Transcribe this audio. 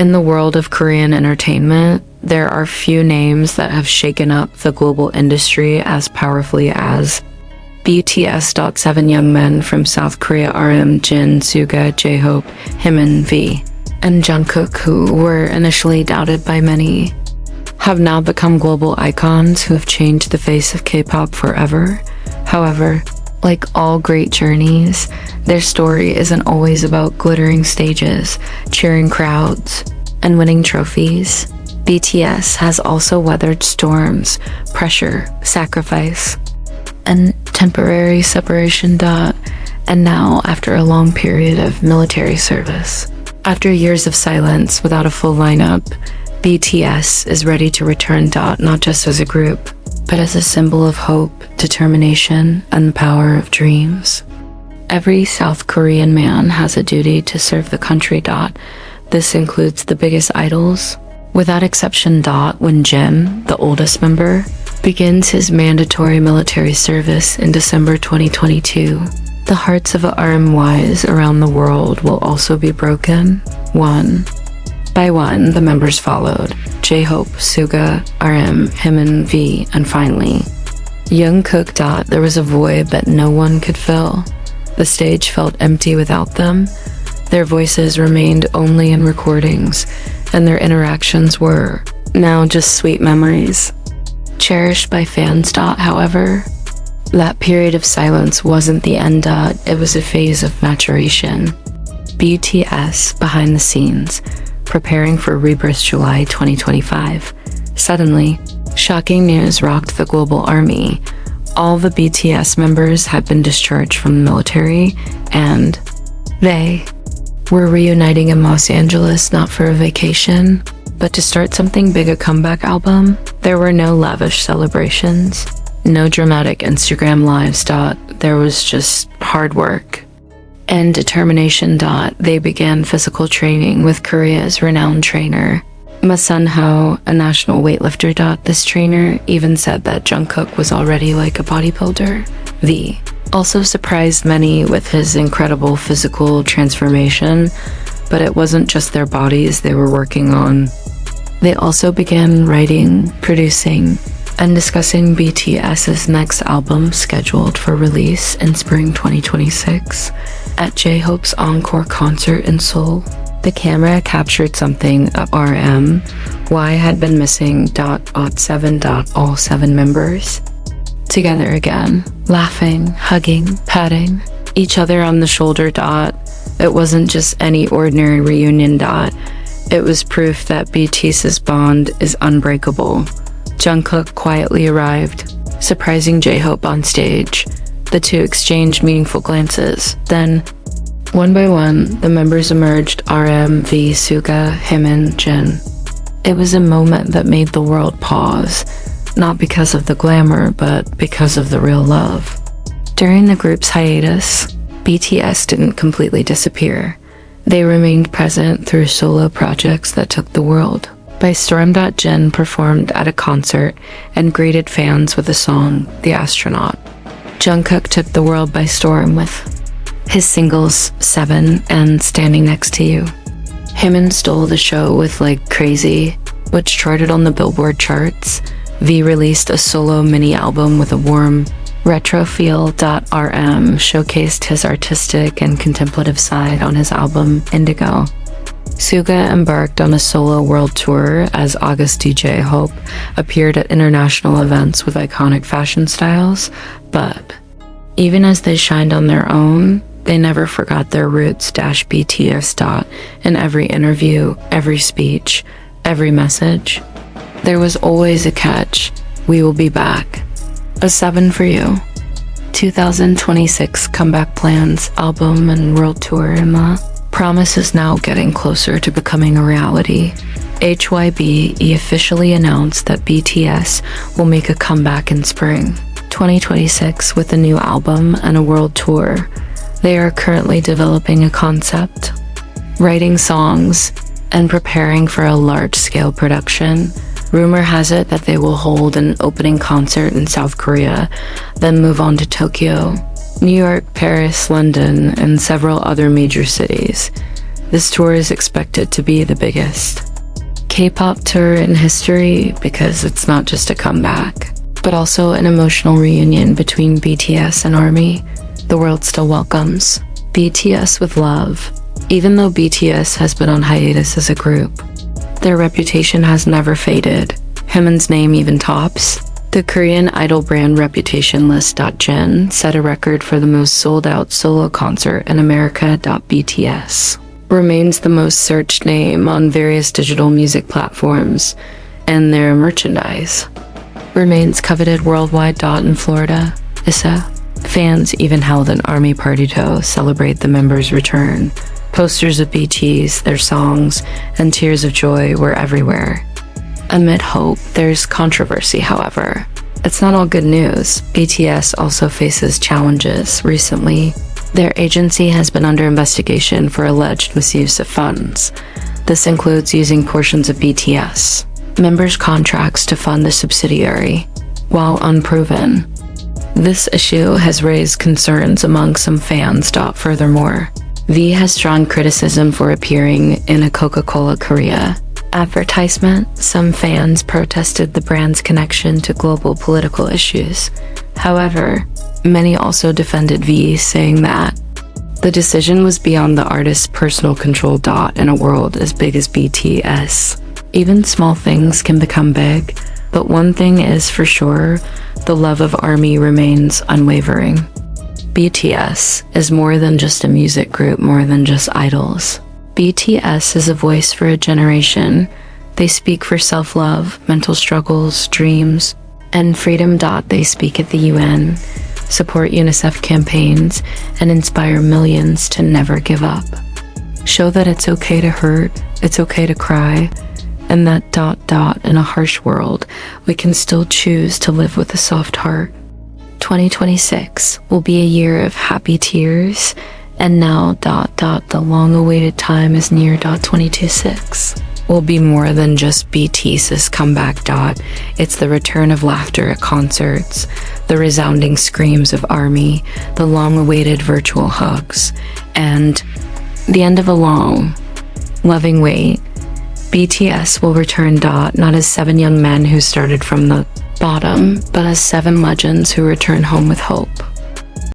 In the world of Korean entertainment, there are few names that have shaken up the global industry as powerfully as BTS. Seven young men from South Korea, RM, Jin, SUGA, J-Hope, Jimin, V, and Jungkook, who were initially doubted by many, have now become global icons who have changed the face of K-pop forever. However, like all great journeys, their story isn't always about glittering stages, cheering crowds, and winning trophies. BTS has also weathered storms, pressure, sacrifice, and temporary separation. And now, after a long period of military service, after years of silence without a full lineup, BTS is ready to return. Not just as a group, but as a symbol of hope, determination, and the power of dreams. Every South Korean man has a duty to serve the country. This includes the biggest idols. Without exception, when Jim, the oldest member, begins his mandatory military service in December 2022, the hearts of RMYs around the world will also be broken. One by one, the members followed: J-Hope, SUGA, RM, Jimin, V, and finally, Jungkook. There was a void that no one could fill. The stage felt empty without them. Their voices remained only in recordings, and their interactions were now just sweet memories, cherished by fans. However, that period of silence wasn't the end. It was a phase of maturation. BTS behind the scenes, preparing for Rebirth July 2025. Suddenly, shocking news rocked the global army. All the BTS members had been discharged from the military, and they were reuniting in Los Angeles, not for a vacation, but to start something big, a comeback album. There were no lavish celebrations, no dramatic Instagram lives. There was just hard work and determination. They began physical training with Korea's renowned trainer, Ma Sun-ho, a national weightlifter. This trainer even said that Jungkook was already like a bodybuilder. V also surprised many with his incredible physical transformation, but it wasn't just their bodies they were working on. They also began writing, producing, and discussing BTS's next album, scheduled for release in spring 2026. At J-Hope's encore concert in Seoul, the camera captured something of RMY had been missing. All seven members together again, laughing, hugging, patting each other on the shoulder. It wasn't just any ordinary reunion. It was proof that BTS's bond is unbreakable. Jungkook quietly arrived, surprising J-Hope on stage. The two exchanged meaningful glances. Then, one by one, the members emerged: RM, V, SUGA, Jimin, Jin. It was a moment that made the world pause, not because of the glamour, but because of the real love. During the group's hiatus, BTS didn't completely disappear. They remained present through solo projects that took the world by storm. Jin performed at a concert and greeted fans with the song The Astronaut. Jungkook took the world by storm with his singles 7 and Standing Next to You. Jimin stole the show with Like Crazy, which charted on the Billboard charts. V released a solo mini-album with a warm, retro feel. RM showcased his artistic and contemplative side on his album Indigo. SUGA embarked on a solo world tour as August. DJ Hope appeared at international events with iconic fashion styles, but even as they shined on their own, they never forgot their roots. BTS. In every interview, every speech, every message, there was always a catch. We will be back. A 7 for you. 2026 comeback plans, album and world tour. The promise is now getting closer to becoming a reality. HYBE officially announced that BTS will make a comeback in spring 2026 with a new album and a world tour. They are currently developing a concept, writing songs, and preparing for a large-scale production. Rumor has it that they will hold an opening concert in South Korea, then move on to Tokyo, New York, Paris, London, and several other major cities. This tour is expected to be the biggest K-pop tour in history because it's not just a comeback, but also an emotional reunion between BTS and ARMY. The world still welcomes BTS with love. Even though BTS has been on hiatus as a group, their reputation has never faded. Jimin's name even tops the Korean idol brand reputation list. Jin set a record for the most sold-out solo concert in America. BTS remains the most searched name on various digital music platforms, and their merchandise remains coveted worldwide. In Florida, fans even held an ARMY party to celebrate the members' return. Posters of BTS, their songs, and tears of joy were everywhere. Amid hope, there's controversy, however. It's not all good news. BTS also faces challenges. Recently, their agency has been under investigation for alleged misuse of funds. This includes using portions of BTS members' contracts to fund the subsidiary, while unproven. This issue has raised concerns among some fans. Furthermore, V has drawn criticism for appearing in a Coca-Cola Korea advertisement. Some fans protested the brand's connection to global political issues. However, many also defended V, saying that the decision was beyond the artist's personal control. In a world as big as BTS, even small things can become big, but one thing is for sure, the love of ARMY remains unwavering. BTS is more than just a music group, more than just idols. BTS is a voice for a generation. They speak for self-love, mental struggles, dreams, and freedom. They speak at the UN, support UNICEF campaigns, and inspire millions to never give up. Show that it's okay to hurt, it's okay to cry, and that in a harsh world, we can still choose to live with a soft heart. 2026 will be a year of happy tears, and now the long-awaited time is near. 2026 will be more than just BTS's comeback. It's the return of laughter at concerts, the resounding screams of ARMY, the long-awaited virtual hugs, and the end of a long, loving wait. BTS will return. Not as 7 young men who started from the bottom, but as 7 legends who return home with hope.